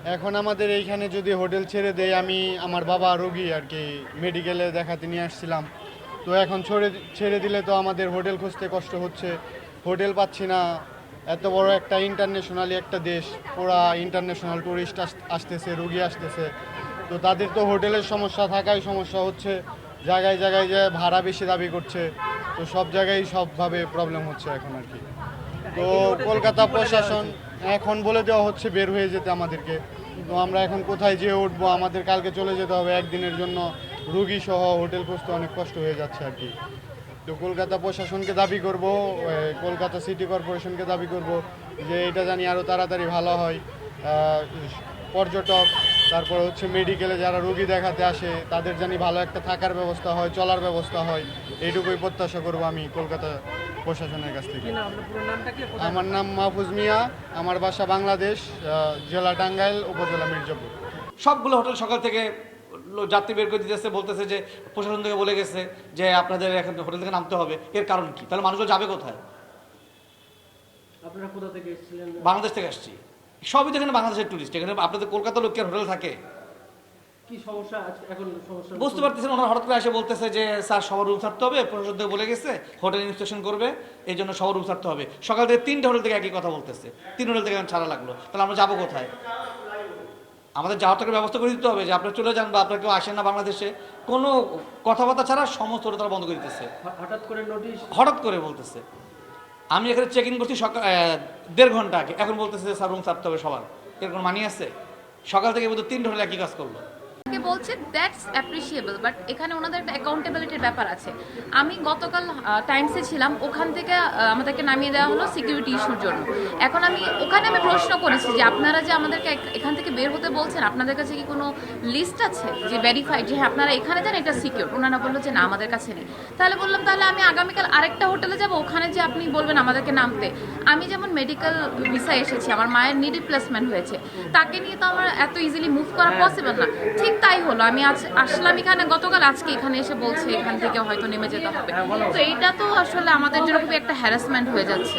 এখন আমাদের এইখানে যদি হোটেল ছেড়ে দেয়, আমি আমার বাবা রোগী আর কি, মেডিকেলে দেখাতে নিয়ে আসছিলাম। তো এখন ছেড়ে দিলে তো আমাদের হোটেল খুঁজতে কষ্ট হচ্ছে, হোটেল পাচ্ছি না। এত বড় একটা ইন্টারন্যাশনালি একটা দেশ, পুরা ইন্টারন্যাশনাল ট্যুরিস্ট আসতেছে, রুগী আসতেছে। তো তাদের তো হোটেলের সমস্যা থাকাই সমস্যা হচ্ছে, জায়গায় জায়গায় যে ভাড়া বেশি দাবি করছে। তো সব জায়গায় সবভাবে প্রবলেম হচ্ছে এখন আর কি। তো কলকাতা প্রশাসন এখন বলে দেওয়া হচ্ছে বের হয়ে যেতে আমাদেরকে। তো আমরা এখন কোথায় যেয়ে উঠবো? আমাদের কালকে চলে যেতে হবে একদিনের জন্য, রুগী সহ হোটেল খুঁজতে অনেক কষ্ট হয়ে যাচ্ছে আর কি। তো কলকাতা প্রশাসনকে দাবি করব, কলকাতা সিটি কর্পোরেশনকে দাবি করব যে এটা জানি আরও তাড়াতাড়ি ভালো হয়। পর্যটক, তারপর হচ্ছে মেডিকেলে যারা রোগী দেখাতে আসে তাদের জানি ভালো একটা থাকার ব্যবস্থা হয়, চলার ব্যবস্থা হয়। এইটুকুই প্রত্যাশা করব আমি কলকাতা প্রশাসনের কাছ থেকে। আমার নাম মাহফুজ মিয়া, আমার বাসা বাংলাদেশ, জেলা টাঙ্গাইল, উপজেলা মির্জাপুর। সবগুলো হোটেল সকাল থেকে যাত্রী বের করে দিতেছে, বলতেছে যে প্রশাসন থেকে বলে গেছে যে আপনাদের এখন হোটেল থেকে নামতে হবে। এর কারণ কি? তাহলে মানুষগুলো যাবে কোথায়? আপনারা কোথা থেকে এসেছিলেন? বাংলাদেশ থেকে আসছি। সবই তো এখানে বাংলাদেশের টুরিস্ট। এখানে আপনাদের কলকাতার লোকের হোটেল থাকে? কি সমস্যা এখন? সমস্যা বুঝতে পারতেছেন, ওনারা হঠাৎ করে এসে বলতেছে যে স্যার সবার রুম ছাড়তে হবে, প্রশাসন থেকে বলে গেছে হোটেল ইনস্পেকশন করবে, এই জন্য সবার রুম ছাড়তে হবে। সকাল থেকে 3টে হোটেল থেকে একই কথা বলতেছে, 3 হোটেল থেকে ছাড়া লাগলো। তাহলে আমরা যাবো কোথায়? আমাদের যাওয়ার টাকার ব্যবস্থা করে দিতে হবে যে আপনারা চলে যান, বা আপনারা কেউ আসেন না বাংলাদেশে। কোনো কথাবার্তা ছাড়া সমস্ত হোটেল তারা বন্ধ করে দিতেছে, হঠাৎ করে নোটিশ। হঠাৎ করে বলতেছে। আমি এখানে চেক ইন করছি সকাল 1.5 ঘন্টা আগে, এখন বলতেছে স্যার রুম ছাড়তে হবে সবার। এর কোনো মানি আছে? সকাল থেকে বোধহয় 3 হোটেল একই কাজ করলো। বলছে দ্যাটস অ্যাপ্রিসিয়েবল, বাট এখানে ওনাদের একটা অ্যাকাউন্টেবিলিটির ব্যাপার আছে। আমি গতকাল টাইমসে ছিলাম, ওখান থেকে আমাদেরকে নামিয়ে দেওয়া হলো সিকিউরিটি ইস্যুর জন্য। এখন ওখানে আমি প্রশ্ন করেছি যে আপনারা যে আমাদেরকে এখান থেকে বের হতে বলছেন, আপনাদের কাছে কি কোনো লিস্ট আছে যে ভেরিফাইড যে হ্যাঁ আপনারা এখানে যান, এটা সিকিউর? ওনারা বললো যে না, আমাদের কাছে নেই। তাহলে বললাম তাহলে আমি আগামীকাল আরেকটা হোটেলে যাব, ওখানে যে আপনি বলবেন আমাদেরকে নামতে। আমি যেমন মেডিকেল ভিসা এসেছি, আমার মায়ের নিড রিপ্লেসমেন্ট হয়েছে, তাকে নিয়ে তো আমার এত ইজিলি মুভ করা পসিবল না। ঠিক তাই হলো, আমি আসলাম এখানে গতকাল, আজকে এখানে এসে বলছে এখান থেকে হয়তো নেমে যেতে হবে। তো এইটা তো আসলে আমাদের জন্য খুবই একটা হ্যারাসমেন্ট হয়ে যাচ্ছে।